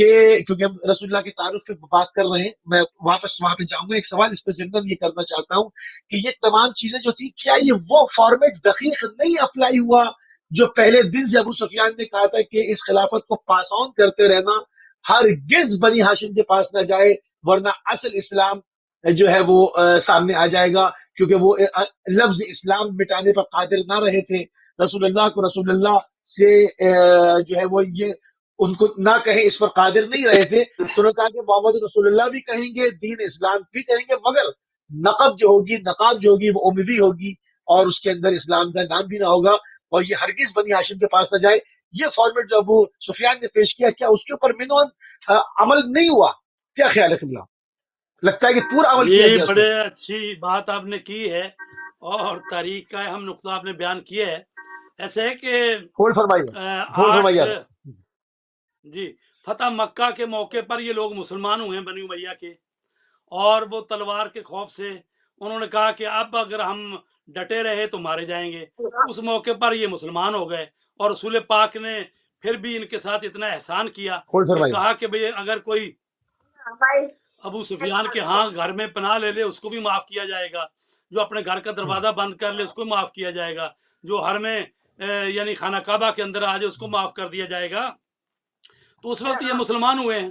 کہ کیونکہ ہم رسول اللہ کے تعارف پہ بات کر رہے ہیں، میں واپس وہاں پہ جاؤں گا. ایک سوال اس پہ ضمن یہ کرنا چاہتا ہوں کہ یہ تمام چیزیں جو تھی، کیا یہ وہ فارمیٹ دقیق نہیں اپلائی ہوا جو پہلے دن سے ابو سفیان نے کہا تھا کہ اس خلافت کو پاس آن کرتے رہنا، ہرگز بنی ہاشم کے پاس نہ جائے ورنہ اصل اسلام جو ہے وہ سامنے آ جائے گا، کیونکہ وہ لفظ اسلام مٹانے پر قادر نہ رہے تھے. رسول اللہ کو رسول اللہ سے جو ہے وہ یہ ان کو نہ کہیں اس پر قادر نہیں رہے تھے. تو انہوں نے کہا کہ محمد رسول اللہ بھی کہیں گے، دین اسلام بھی کہیں گے، مگر نقاب جو ہوگی وہ اموی ہوگی اور اس کے اندر اسلام کا نام بھی نہ ہوگا، اور یہ ہرگز بنی ہاشم کے پاس نہ جائے. یہ فارمیٹ جو ابو سفیان نے پیش کیا، کیا اس کے اوپر منون عمل نہیں ہوا؟ کیا خیال ہے قبلہ؟ لگتا ہے کہ پورا عمل کیا یہ گیا اس پر. بڑے اچھی بات آپ نے کی ہے اور تاریخ کا اہم نقطہ آپ نے بیان کیا ہے. ایسے ہے کہ ہولڈ فرمائیے، ہولڈ فرمائیے 8 آپ. جی فتح مکہ کے موقع پر یہ لوگ مسلمان ہوئے ہیں بنی امیہ کے، اور وہ تلوار کے خوف سے انہوں نے کہا کہ اب اگر ہم ڈٹے رہے تو مارے جائیں گے. اس موقع پر یہ مسلمان ہو گئے اور رسول پاک نے پھر بھی ان کے ساتھ اتنا احسان کیا ہولڈ کہ فرمائیے. کہا کہ بھئی اگر کوئی ابو سفیان کے ہاں گھر میں پناہ لے لے اس کو بھی معاف کیا جائے گا، جو اپنے گھر کا دروازہ بند کر لے اس کو معاف کیا جائے گا، جو ہر میں یعنی خانہ کعبہ کے اندر آ جائے اس کو معاف کر دیا جائے گا. تو اس وقت یہ مسلمان ہوئے ہیں.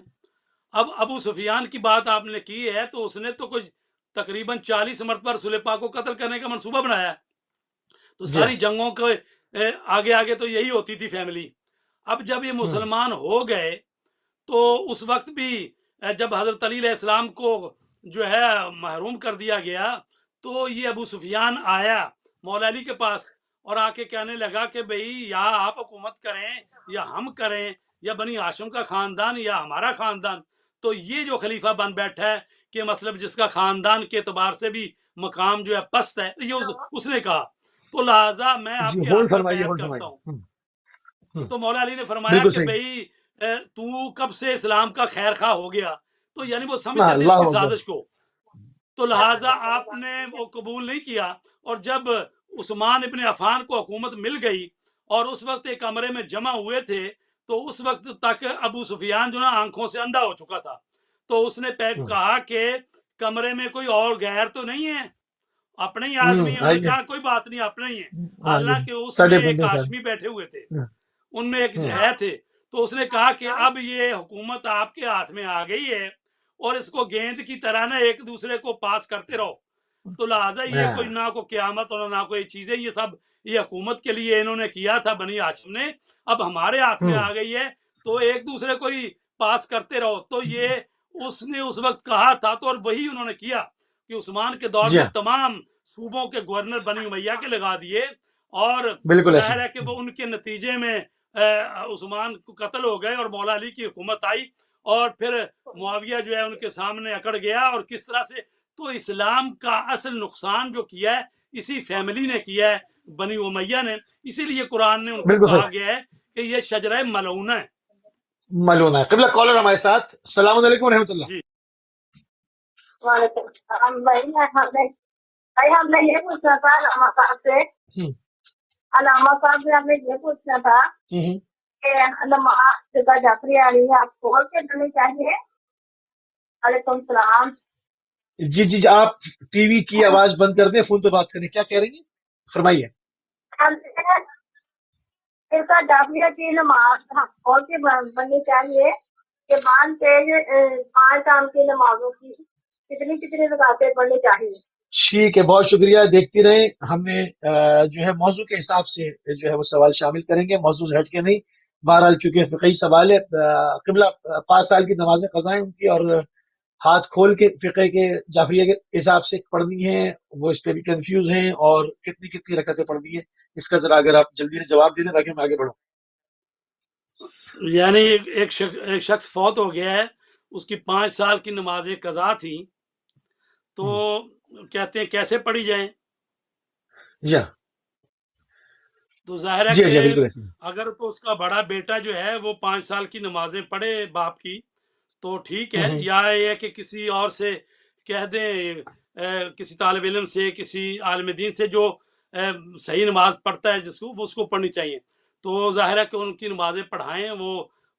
اب ابو سفیان کی بات آپ نے کی ہے تو اس نے تو کچھ تقریباً 40 مرتبہ رسول پاک کو قتل کرنے کا منصوبہ بنایا. تو جی ساری جنگوں کے آگے آگے تو یہی ہوتی تھی فیملی. اب جب یہ مسلمان ہو گئے تو اس وقت بھی جب حضرت علی علیہ السلام کو جو ہے محروم کر دیا گیا تو یہ ابو سفیان آیا مولا علی کے پاس اور آ کے کہنے لگا کہ بھئی یا آپ حکومت کریں یا ہم کریں، یا بنی ہاشم کا خاندان یا ہمارا خاندان. تو یہ جو خلیفہ بن بیٹھا ہے کہ مطلب جس کا خاندان کے اعتبار سے بھی مقام جو ہے پست ہے، یہ اس نے کہا. تو لہٰذا میں آپ جی، کے ہولڈ ہاتھ پر فرمائیے، بیعت ہولڈ کرتا ہوں. فرمائیے. تو مولا علی نے فرمایا بالکل کہ صحیح. بھئی تو کب سے اسلام کا خیر خواہ ہو گیا. تو یعنی وہ سمجھتے تھے اس اللہ کی اکبر. سازش کو. تو لہٰذا آپ نے وہ قبول نہیں کیا. اور جب عثمان ابن عفان کو حکومت مل گئی اور اس وقت ایک کمرے میں جمع ہوئے تھے تو اس وقت تک ابو سفیان جو نا آنکھوں سے اندھا ہو چکا تھا. تو اس نے کہا کہ کمرے میں کوئی اور غیر تو نہیں ہے، اپنے ہی آدمی ہیں. انہوں نے آئیے. کہا کوئی بات نہیں، اپنے ہی ہیں. آئیے حالانکہ اس میں ساڑھے ایک بندے سر. ہاشمی بیٹھے ہوئے تھے، ان میں ایک ہے تھے. تو اس نے کہا کہ اب یہ حکومت آپ کے ہاتھ میں آ گئی ہے اور اس کو گیند کی طرح نہ ایک دوسرے کو پاس کرتے رہو. تو لہٰذا یہ کوئی نہ کو قیامت اور نہ کوئی چیزیں، یہ سب یہ حکومت کے لیے انہوں نے کیا تھا بنی ہاشم نے، اب ہمارے ہاتھ میں آ گئی ہے تو ایک دوسرے کو ہی پاس کرتے رہو. تو یہ اس نے اس وقت کہا تھا تو اور وہی انہوں نے کیا کہ عثمان کے دور میں تمام صوبوں کے گورنر بنی امیہ کے لگا دیے. اور بالکل ایسے. ظاہر ہے کہ وہ ان کے نتیجے میں عثمان کو قتل ہو گئے اور مولا علی کی حکومت آئی اور پھر معاویہ جو ہے ان کے سامنے اکڑ گیا. اور کس طرح سے تو اسلام کا اصل نقصان جو کیا ہے اسی فیملی نے کیا ہے، بنی امیہ نے. اسی لیے قرآن نے ان کو بالکل کہا صحیح. گیا ہے کہ یہ شجرہ ملعونہ ہے. معلوم ہے. قبلہ کالر ہمارے ساتھ. السلام علیکم و رحمۃ اللہ. جی وعلیکم السلام. بھائی ہم نے یہ پوچھنا تھا علامہ صاحب سے. علامہ صاحب سے ہم نے یہ پوچھنا تھا کہ نماز کا جعفری آ رہی ہے، آپ کھول کے پڑھنی چاہیے. وعلیکم السلام. جی جی جی، آپ ٹی وی کی آواز بند کر دیں، فون پہ بات کریں. کیا کہہ رہی ہیں؟ فرمائیے. جعفریہ کی نماز کھول کے پڑھنی چاہیے کہ مانتے 5 شام کی نمازوں کی کتنی رکعتیں پڑھنی چاہیے. ٹھیک ہے، بہت شکریہ. دیکھتی رہیں. ہم نے جو ہے موضوع کے حساب سے جو ہے وہ سوال شامل کریں گے، موضوع سے ہٹ کے نہیں. بہرحال چونکہ فقہی سوال ہے، قبلہ 5 سال کی نمازیں قضا ہیں ان کی، اور ہاتھ کھول کے فقہ کے جعفریہ کے حساب سے پڑھنی ہے، وہ اس پہ بھی کنفیوز ہیں. اور کتنی رکعتیں پڑھنی ہے، اس کا ذرا اگر آپ جلدی سے جواب دے دیں تاکہ میں آگے بڑھوں. یعنی ایک شخص فوت ہو گیا ہے، اس کی 5 سال کی نمازیں قضا تھی، تو کہتے ہیں کیسے پڑھی جائیں. جی تو ظاہر ہے جی کہ جی، بالکل ایسے. اگر تو اس کا بڑا بیٹا جو ہے وہ 5 سال کی نمازیں پڑھے باپ کی تو ٹھیک ہے، یا یہ کہ کسی اور سے کہہ دیں، کسی طالب علم سے، کسی عالم دین سے جو صحیح نماز پڑھتا ہے جس کو، وہ اس کو پڑھنی چاہیے. تو ظاہر ہے کہ ان کی نمازیں پڑھائیں، وہ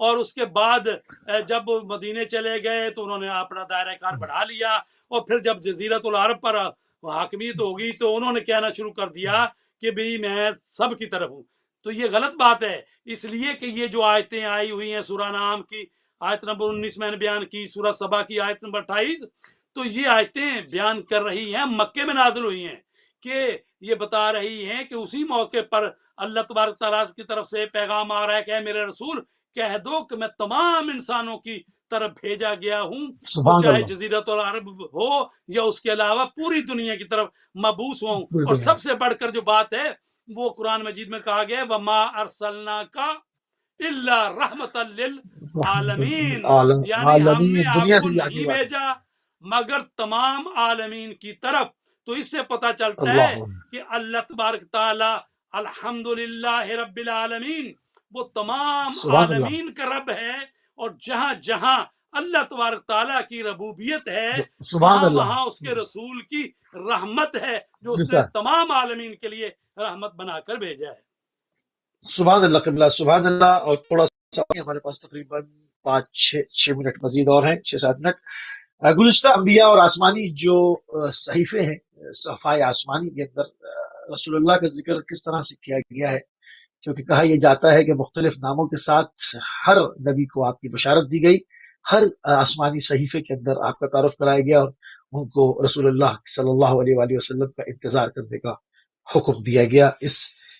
اور اس کے بعد جب مدینے چلے گئے تو انہوں نے اپنا دائرہ کار بڑھا لیا، اور پھر جب جزیرۃ العرب پر حاکمیت ہوگی تو انہوں نے کہنا شروع کر دیا کہ بھئی میں سب کی طرف ہوں۔ تو یہ غلط بات ہے، اس لیے کہ یہ جو آیتیں آئی ہوئی ہیں سورہ نعام کی آیت نمبر 19 میں نے بیان کی، سورہ سبا کی آیت نمبر 28، تو یہ آیتیں بیان کر رہی ہیں، مکے میں نازل ہوئی ہیں، کہ یہ بتا رہی ہیں کہ اسی موقع پر اللہ تبارک تعالیٰ کی طرف سے پیغام آ رہا ہے کہ اے میرے رسول کہہ دو کہ میں تمام انسانوں کی طرف بھیجا گیا ہوں، وہ سبحان چاہے اللہ، جزیرۃ العرب ہو یا اس کے علاوہ پوری دنیا کی طرف مبعوث ہوں۔ پوری اور دنیا سب سے بڑھ کر جو بات ہے وہ قرآن مجید میں کہا گیا ہے وَمَا أَرْسَلْنَاكَ إِلَّا رَحْمَةً لِّلْعَالَمِينَ، عالم یعنی ہم نے عالمین آپ دنیا کو سے بھی آگے نہیں بات ہے۔ بھیجا مگر تمام عالمین کی طرف۔ تو اس سے پتہ چلتا اللہ ہے کہ اللہ تبارک تعالی الحمدللہ رب العالمین وہ تمام سبحان اللہ، عالمین کا رب ہے، اور جہاں جہاں اللہ تبارک تعالیٰ کی ربوبیت ہے سبحان وہاں اللہ، وہاں اس کے رسول کی رحمت ہے جو اس نے جیسا تمام عالمین کے لیے رحمت بنا کر بھیجا ہے۔ سبحان اللہ قبلہ، سبحان اللہ۔ اور تھوڑا سا ہمارے پاس تقریباً 5-6 منٹ مزید اور ہیں، 6-7 منٹ۔ گزشتہ انبیاء اور آسمانی جو صحیفے ہیں، صحائف آسمانی کے اندر رسول اللہ کا ذکر کس طرح سے کیا گیا ہے؟ کیونکہ کہا یہ جاتا ہے کہ مختلف ناموں کے ساتھ ہر نبی کو آپ کی بشارت دی گئی، ہر آسمانی صحیفے کے اندر آپ کا تعارف کرایا گیا اور ان کو رسول اللہ صلی اللہ علیہ وآلہ وسلم کا انتظار کرنے کا حکم دیا گیا۔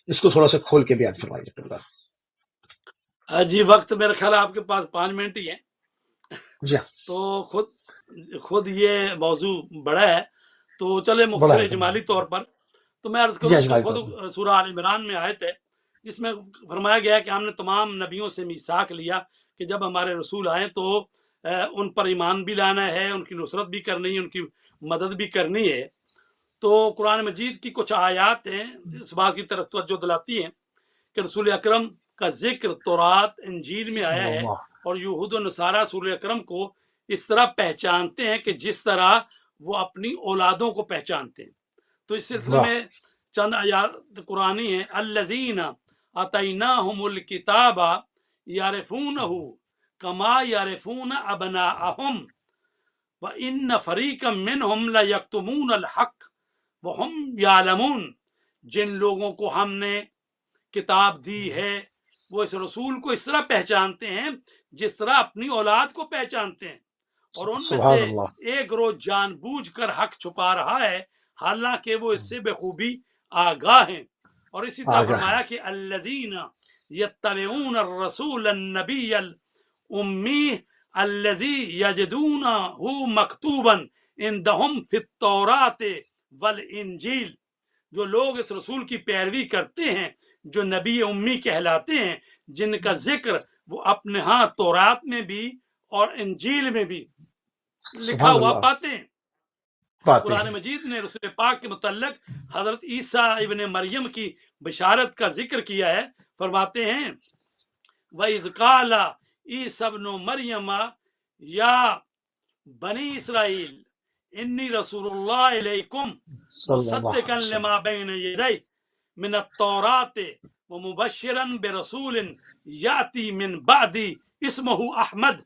اس کو تھوڑا سا کھول کے بیان فرمائیے اللہ۔ جی وقت میرا خیال ہے آپ کے پاس 5 منٹ ہی ہے، جی ہاں، تو خود یہ موضوع بڑا ہے، تو چلے بڑا مختصر ہے، اجمالی طور پر تو میں عرض جی کروں کہ اجمالی خود طور پر، سورہ آل عمران میں آیت ہے جس میں فرمایا گیا ہے کہ ہم نے تمام نبیوں سے میثاق لیا کہ جب ہمارے رسول آئیں تو ان پر ایمان بھی لانا ہے، ان کی نصرت بھی کرنی ہے، ان کی مدد بھی کرنی ہے۔ تو قرآن مجید کی کچھ آیات ہیں اس بات کی طرف توجہ دلاتی ہیں کہ رسول اکرم کا ذکر تورات انجیل میں آیا صلی ہے، اللہ، اور یہود و نصارہ رسول اکرم کو اس طرح پہچانتے ہیں کہ جس طرح وہ اپنی اولادوں کو پہچانتے ہیں۔ تو اس سلسلے واہ، میں چند آیات قرآنی ہیں، الذین آتیناہم الکتاب یعرفونہ کما یعرفون ابناءہم وان فریقا منہم لیکتمون الحق وہم یعلمون۔ جن لوگوں کو ہم نے کتاب دی ہے وہ اس رسول کو اس طرح پہچانتے ہیں جس طرح اپنی اولاد کو پہچانتے ہیں، اور ان میں سے سبحان اللہ، ایک گروہ جان بوجھ کر حق چھپا رہا ہے حالانکہ وہ اس سے بخوبی آگاہ ہیں۔ اور اسی طرح آگاہ ہے، فرمایا کہ الذین یتبعون الرسول النبی الامی الذی یجدونہ مکتوبا عندہم فی التوراۃ والانجیل۔ جو لوگ اس رسول کی پیروی کرتے ہیں جو نبی امی کہلاتے ہیں، جن کا ذکر وہ اپنے ہاں تورات میں بھی اور انجیل میں بھی لکھا سبحان ہوا اللہ، پاتے ہیں۔ پاتے قرآن ہیں، مجید نے رسول پاک کے متعلق حضرت عیسیٰ ابن مریم کی بشارت کا ذکر کیا ہے، فرماتے ہیں وَإِذْ قَالَ عِیسیٰ ابْنُ مَرْیَمَ یا بنی اسرائیل انی رسول اللہ علیکم صلی اللہ مصدقا علیہ وسلم، لما بین یدی من التوراۃ ومبشرا برسول یاتی من بعدی اسمہ احمد۔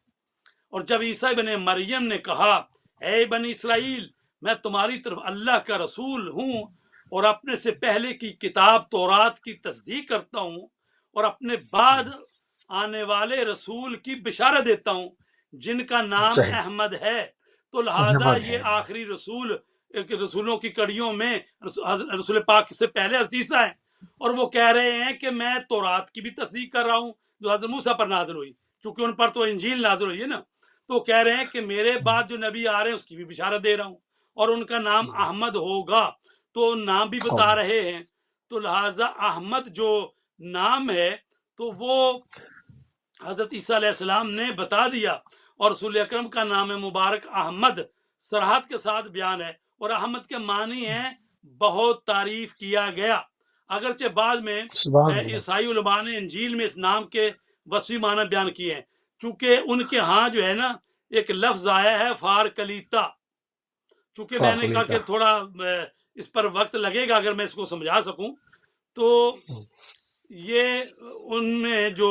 اور جب عیسیٰ ابن مریم نے کہا اے بنی اسرائیل میں تمہاری طرف اللہ کا رسول ہوں اور اپنے سے پہلے کی کتاب تورات کی تصدیق کرتا ہوں اور اپنے بعد آنے والے رسول کی بشارت دیتا ہوں جن کا نام صحیح، احمد ہے، تو لہذا نمد ہے، یہ آخری رسول رسولوں کی کڑیوں میں رسول پاک سے پہلے حضرت عیسیٰ ہیں، اور وہ کہہ رہے ہیں کہ میں تورات کی بھی تصدیق کر رہا ہوں جو حضرت موسیٰ پر نازل ہوئی، کیونکہ ان پر تو انجیل نازل ہوئی ہے نا، تو کہہ رہے ہیں کہ میرے بعد جو نبی آ رہے ہیں اس کی بھی بشارت دے رہا ہوں، اور ان کا نام احمد ہوگا، تو نام بھی بتا رہے ہیں۔ تو لہٰذا احمد جو نام ہے تو وہ حضرت عیسیٰ علیہ السلام نے بتا دیا، اور رسول اکرم کا نام مبارک احمد صراحت کے ساتھ بیان ہے، اور احمد کے معنی ہیں بہت تعریف کیا گیا، اگرچہ بعد میں سبحان اللہ، عیسائی علماء نے انجیل میں اس نام کے وصفی معنی بیان کیے ہیں، چونکہ ان کے ہاں جو ہے نا ایک لفظ آیا ہے فارکلیتا، چونکہ میں نے کہا فاقلیتا، کہ تھوڑا اس پر وقت لگے گا اگر میں اس کو سمجھا سکوں، تو یہ ان میں جو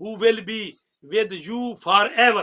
who will be with you forever।